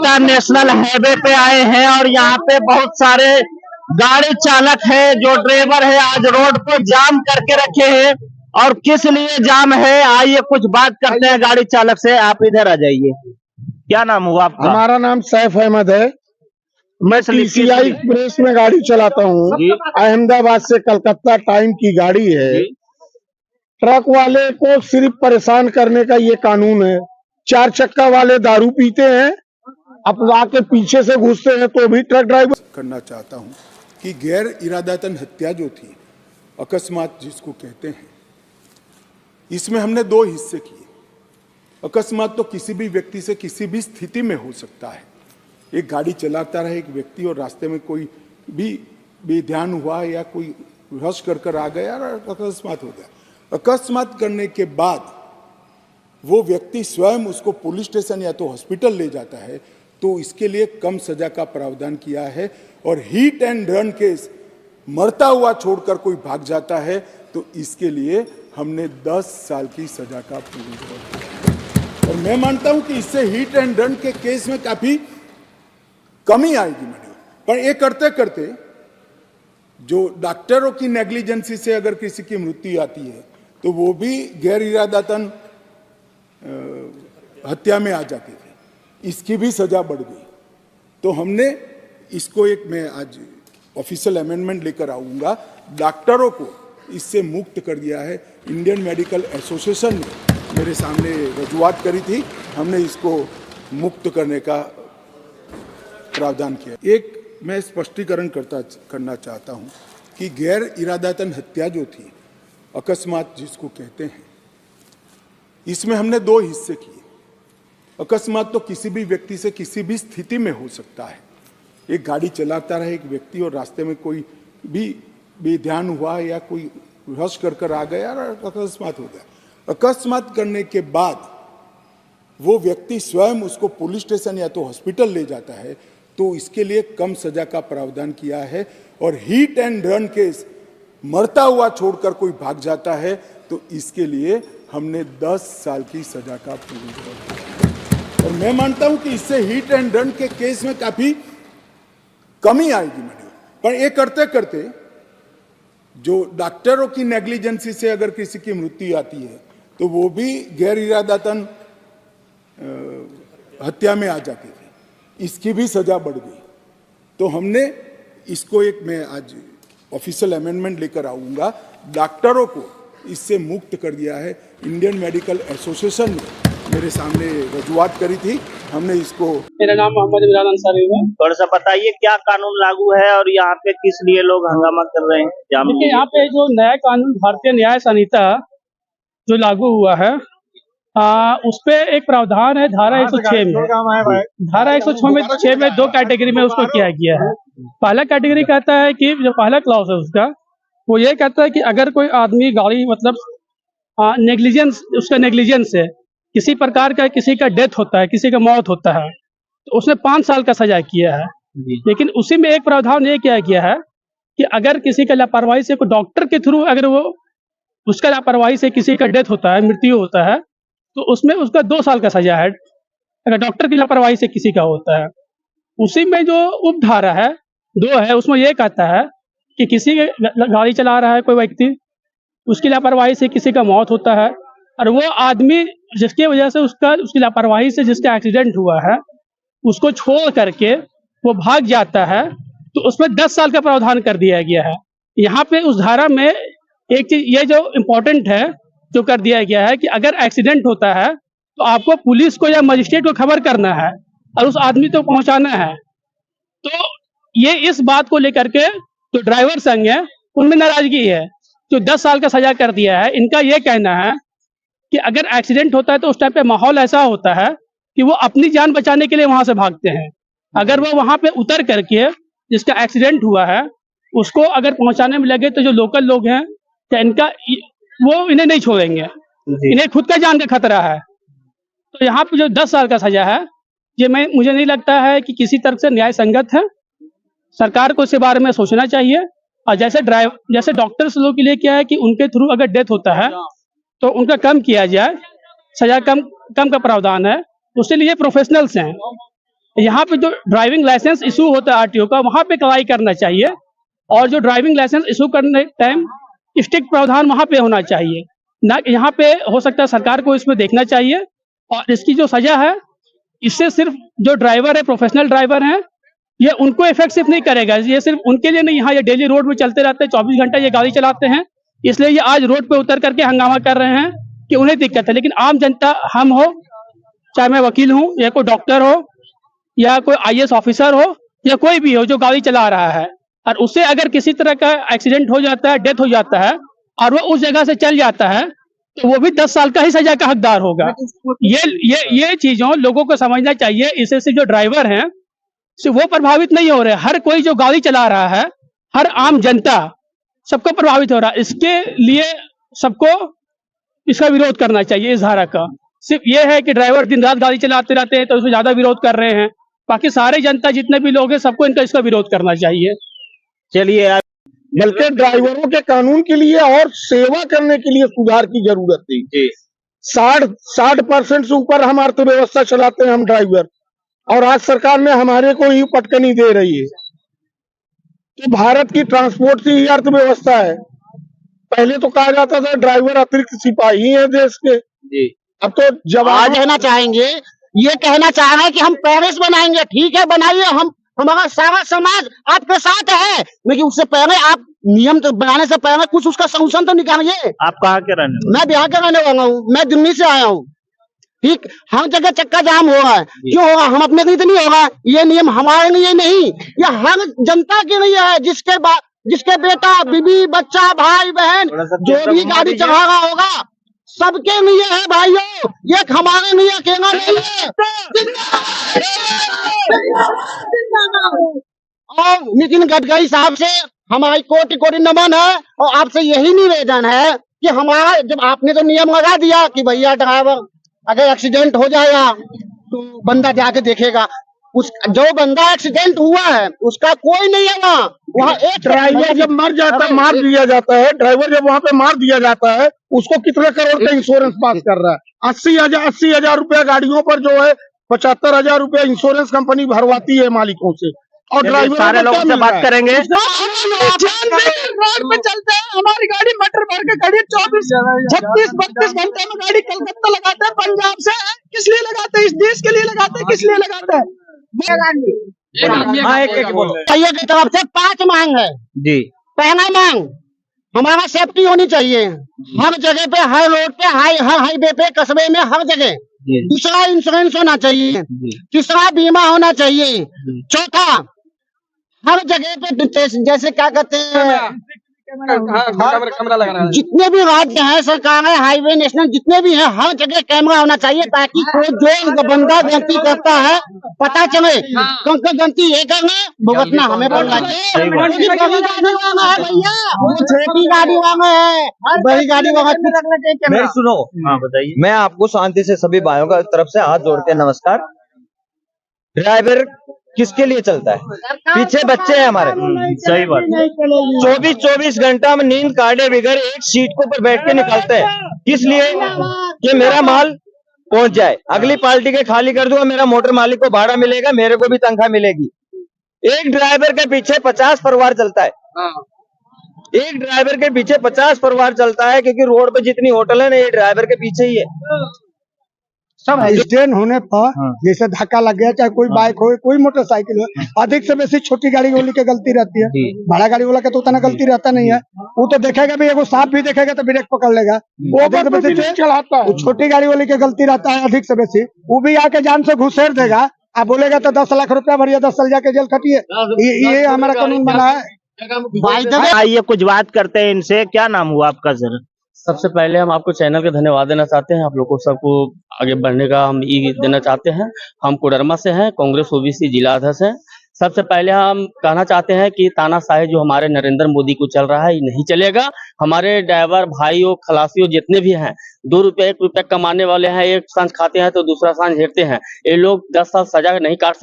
लगता है national highway पे आए हैं और यहाँ पे बहुत सारे गाड़ी चालक है, जो ड्राइवर है आज रोड को जाम करके रखे हैं। और किस लिए जाम है, आइए कुछ बात करते हैं गाड़ी चालक से। आप इधर आ जाइए। क्या नाम हुआ आपका? हमारा नाम सैफ अहमद है। मैं TCI एक्सप्रेस में गाड़ी चलाता हूँ। अहमदाबाद से कलकत्ता टाइम की गाड़ी है। ट्रक वाले को सिर्फ परेशान करने का ये कानून है। 4 चक्का वाले दारू पीते हैं, अपना के पीछे से घुसते हैं तो भी ट्रक ड्राइवर करना चाहता हूँ कि गैर इरादतन हत्या जो थी, अकस्मात जिसको कहते हैं, इसमें हमने 2 हिस्से किए। अकस्मात तो किसी भी व्यक्ति से किसी भी स्थिति में हो सकता है। एक गाड़ी चलाता रहे एक व्यक्ति और रास्ते में कोई भी बेध्यान हुआ या कोई रश कर आ गया और अकस्मात हो गया। अकस्मात करने के बाद वो व्यक्ति स्वयं उसको पुलिस स्टेशन या तो हॉस्पिटल ले जाता है, तो इसके लिए कम सजा का प्रावधान किया है। और हिट एंड रन केस, मरता हुआ छोड़कर कोई भाग जाता है, तो इसके लिए हमने 10 साल की सजा का प्रावधान किया। और मैं मानता हूं कि इससे हिट एंड रन के केस में काफी कमी आएगी मैडम। पर ये करते करते जो डॉक्टरों की नेग्लिजेंसी से अगर किसी की मृत्यु आती है, तो वो भी गैर इरादतन हत्या में आ जाते थे, इसकी भी सजा बढ़ गई। तो हमने इसको मैं आज ऑफिशियल अमेंडमेंट लेकर आऊंगा। डॉक्टरों को इससे मुक्त कर दिया है। इंडियन मेडिकल एसोसिएशन ने मेरे सामने रजूआत करी थी, हमने इसको मुक्त करने का प्रावधान किया। एक मैं स्पष्टीकरण करना चाहता हूं कि गैर इरादतन हत्या जो थी, अकस्मात जिसको कहते हैं, इसमें हमने 2 हिस्से किए। अकस्मात तो किसी भी व्यक्ति से किसी भी स्थिति में हो सकता है। एक गाड़ी चलाता रहे एक व्यक्ति और रास्ते में कोई भी बेध्यान हुआ या कोई रश कर आ गया और अकस्मात हो गया। अकस्मात करने के बाद वो व्यक्ति स्वयं उसको पुलिस स्टेशन या तो हॉस्पिटल ले जाता है, तो इसके लिए कम सजा का प्रावधान किया है। और हिट एंड रन केस, मरता हुआ छोड़कर कोई भाग जाता है, तो इसके लिए हमने 10 साल की सजा का प्रावधान किया। और मैं मानता हूं कि इससे हिट एंड रन के केस में काफी कमी आएगी मैडम। पर ये करते करते जो डॉक्टरों की नेग्लिजेंसी से अगर किसी की मृत्यु आती है, तो वो भी गैर इरादतन हत्या में आ जाते थे, इसकी भी सजा बढ़ गई। तो हमने इसको मैं आज ऑफिशियल अमेंडमेंट लेकर आऊंगा। डॉक्टरों को इससे मुक्त कर दिया है। इंडियन मेडिकल एसोसिएशन ने मेरे सामने रजूआत करी थी, हमने इसको। मेरा नाम मोहम्मद इमरान अंसारी है। थोड़ा सा बताइए क्या कानून लागू है और यहाँ पे किस लिए लोग हंगामा कर रहे हैं? देखिए, यहाँ पे जो नया कानून भारतीय न्याय संहिता जो लागू हुआ है, उस पे एक प्रावधान है धारा 106 में। धारा 106 में 2 कैटेगरी में उसको किया गया है। पहला कैटेगरी कहता है कि जो पहला क्लॉज है उसका, वो ये कहता है कि अगर कोई आदमी गाड़ी मतलब नेग्लिजेंस, उसका नेग्लिजेंस है, किसी प्रकार का किसी का डेथ होता है, किसी का मौत होता है, तो उसने 5 साल का सजा किया है। लेकिन उसी में एक प्रावधान ये किया गया है कि अगर किसी का लापरवाही से कोई डॉक्टर के थ्रू अगर वो उसका लापरवाही से किसी का डेथ होता है, मृत्यु होता है, तो उसमें उसका 2 साल का सजा है, अगर डॉक्टर की लापरवाही से किसी का होता है। उसी में जो उपधारा है 2 है, उसमें यह कहता है कि किसी गाड़ी चला रहा है कोई व्यक्ति, उसकी लापरवाही से किसी का मौत होता है और वो आदमी जिसकी वजह से उसकी लापरवाही से जिसका एक्सीडेंट हुआ है, उसको छोड़ करके वो भाग जाता है, तो उसमें 10 साल का प्रावधान कर दिया गया है। यहाँ पे उस धारा में एक चीज ये जो इम्पोर्टेंट है जो कर दिया गया है कि अगर एक्सीडेंट होता है तो आपको पुलिस को या मजिस्ट्रेट को खबर करना है और उस आदमी को पहुंचाना है। तो ये इस बात को लेकर के जो ड्राइवर संघ है उनमें नाराजगी है, जो 10 साल का सजा कर दिया है। इनका ये कहना है कि अगर एक्सीडेंट होता है तो उस टाइम पे माहौल ऐसा होता है कि वो अपनी जान बचाने के लिए वहां से भागते हैं। अगर वो वहां पे उतर करके जिसका एक्सीडेंट हुआ है उसको अगर पहुंचाने में लगे, तो जो लोकल लोग हैं तो इनका वो इन्हें नहीं छोड़ेंगे, इन्हें खुद का जान का खतरा है। तो यहाँ पे जो 10 साल का सजा है, ये मुझे नहीं लगता है कि किसी तरह से न्याय संगत है। सरकार को इसके बारे में सोचना चाहिए। और जैसे डॉक्टर्स लोग के लिए क्या है कि उनके थ्रू अगर डेथ होता है तो उनका कम किया जाए, सजा कम का प्रावधान है। उसके लिए प्रोफेशनल्स हैं, यहाँ पे जो ड्राइविंग लाइसेंस इशू होता है आरटीओ का, वहाँ पे कार्रवाई करना चाहिए। और जो ड्राइविंग लाइसेंस इशू करने टाइम स्ट्रिक्ट प्रावधान वहाँ पे होना चाहिए, ना यहाँ पे हो सकता है सरकार को इसमें देखना चाहिए। और इसकी जो सजा है, इससे सिर्फ जो ड्राइवर है, प्रोफेशनल ड्राइवर हैं, ये उनको इफेक्ट सिर्फ नहीं करेगा, ये सिर्फ उनके लिए नहीं, यहाँ ये डेली रोड में चलते रहते हैं, 24 घंटा ये गाड़ी चलाते हैं, इसलिए ये आज रोड पे उतर करके हंगामा कर रहे हैं कि उन्हें दिक्कत है। लेकिन आम जनता, हम हो, चाहे मैं वकील हूँ या कोई डॉक्टर हो या कोई IAS ऑफिसर हो या कोई भी हो जो गाड़ी चला रहा है, और उससे अगर किसी तरह का एक्सीडेंट हो जाता है, डेथ हो जाता है, और वो उस जगह से चल जाता है, तो वो भी 10 साल का ही सजा का हकदार होगा। ये चीजों लोगों को समझना चाहिए। इससे से जो ड्राइवर हैं वो प्रभावित नहीं हो रहे, हर कोई जो गाड़ी चला रहा है, हर आम जनता, सबको प्रभावित हो रहा है। इसके लिए सबको इसका विरोध करना चाहिए। इस धारा का सिर्फ ये है कि ड्राइवर दिन रात गाड़ी चलाते रहते हैं तो उसमें ज्यादा विरोध कर रहे हैं, बाकी सारे जनता जितने भी लोग हैं सबको इनका इसका विरोध करना चाहिए। चलिए, बल्कि ड्राइवरों के कानून के लिए और सेवा करने के लिए सुधार की जरूरत थी। 60% से ऊपर हम अर्थव्यवस्था चलाते हैं हम ड्राइवर, और आज सरकार ने हमारे को ही पटकनी दे रही है। तो भारत की ट्रांसपोर्ट की ही अर्थव्यवस्था है। पहले तो कहा जाता था ड्राइवर अतिरिक्त सिपाही है देश के, अब तो जवाब कहना चाहेंगे, ये कहना चाह रहे हैं कि हम पेरिस बनाएंगे। ठीक है, बनाइए, हमारा सारा समाज आपके साथ है, लेकिन उससे पहले आप नियम तो बनाने से पहले कुछ उसका सॉल्यूशन तो निकालिए। आप कहाँ के रहने वाले? मैं बिहार का रहने वाला हूँ, मैं दिल्ली से आया हूँ। ठीक, हर जगह चक्का जाम हो रहा है, क्यों हो रहा? हम अपने लिए तो नहीं होगा, ये नियम हमारे लिए नहीं, ये हर जनता के लिए है। जिसके बेटा, बीबी, बच्चा, भाई बहन जो भी गाड़ी चला रहा होगा, सबके लिए है भाइयों, ये हमारे लिए अकेला नहीं है। और नितिन गडकरी साहब से हमारी कोटि कोटि नमन है, और आपसे यही निवेदन है कि हमारा, जब आपने तो नियम लगा दिया कि भैया ड्राइवर अगर एक्सीडेंट हो जाएगा तो बंदा जाके देखेगा, उस जो बंदा एक्सीडेंट हुआ है उसका कोई नहीं है वहाँ एक ड्राइवर जब मर जाता है, मार दिया जाता है, ड्राइवर जब वहाँ पे मार दिया जाता है, उसको कितने करोड़ का इंश्योरेंस पास कर रहा है? 80,000 रुपया गाड़ियों पर जो है 75,000 रुपया इंश्योरेंस कंपनी भरवाती है मालिकों से, और ड्राइवर सारे लोगों से बात करेंगे। रोड पे चलते हैं, हमारी गाड़ी मटर भर के खड़ी 24, 36, 32 घंटे में गाड़ी कलकत्ता लगाते हैं, पंजाब से। किस लिए लगाते हैं? इस देश के लिए लगाते हैं। किस लिए लगाते हैं? की तरफ से 5 मांग है जी। पहला मांग, हमारा सेफ्टी होनी चाहिए हर जगह पे, हर रोड पे, हर हाईवे पे, कस्बे में, हर जगह। दूसरा, इंश्योरेंस होना चाहिए। तीसरा, बीमा होना चाहिए। चौथा, हर जगह पे जैसे क्या कहते हैं, जितने भी राज्य हैं, सरकार है, हाईवे, नेशनल, जितने भी हैं, हर जगह कैमरा होना चाहिए, ताकि कोई जो बंदा गलती करता है पता चले। क्योंकि गलती ये करना, भुगतना हमें पड़ना चाहिए। बड़ी गाड़ी वाला है भैया, छोटी गाड़ी वाला है, बड़ी गाड़ी वाला मेरी सुनो। हाँ, बताइए। मैं आपको शांति से सभी भाइयों का तरफ से हाथ जोड़ के नमस्कार। ड्राइवर किसके लिए चलता है? पीछे बच्चे हैं हमारे। सही बात। 24 घंटा में नींद काटे बगैर एक सीट के ऊपर बैठ के निकलते हैं, किस लिए? कि मेरा माल पहुंच जाए, अगली पार्टी के खाली कर दूंगा, मेरा मोटर मालिक को भाड़ा मिलेगा, मेरे को भी तनख्वाह मिलेगी। एक ड्राइवर के पीछे 50 परिवार चलता है। एक ड्राइवर के पीछे 50 परिवार चलता है, क्योंकि रोड पे जितनी होटल है ना, ये ड्राइवर के पीछे ही है। सब एक्सीडेंट होने पर जैसे धक्का लग गया, चाहे कोई बाइक हो, कोई मोटरसाइकिल हो, अधिक से बेसी छोटी गाड़ी वाली की गलती रहती है। बड़ा गाड़ी वाला का तो उतना गलती रहता नहीं है। वो तो देखेगा भी, एगो सांप भी देखेगा तो ब्रेक पकड़ लेगा, वो चढ़ाता है। छोटी गाड़ी वाली की गलती रहता है अधिक से बेसी, वो भी आके जान से घुसेर देगा। आप बोलेगा तो 10 लाख रुपया भरिए, 10 साल जाके जेल खटिए। ये हमारा कानून बना है। आइए कुछ बात करते हैं इनसे। क्या नाम हुआ आपका सर? सबसे पहले हम आपको चैनल का धन्यवाद देना चाहते हैं। आप लोगों को सबको आगे बढ़ने का हम ये देना चाहते हैं। हम कोडरमा से हैं, कांग्रेस ओबीसी जिला अध्यक्ष हैं। सबसे पहले हम कहना चाहते हैं कि तानाशाही जो हमारे नरेंद्र मोदी को चल रहा है, ये नहीं चलेगा। हमारे ड्राइवर भाइयों, खलासियों जितने भी हैं, 2 रुपये 1 रुपया कमाने वाले हैं, एक सांझ खाते हैं तो दूसरा सांझ हेरते हैं। ये लोग 10 साल सजा नहीं काट सकते।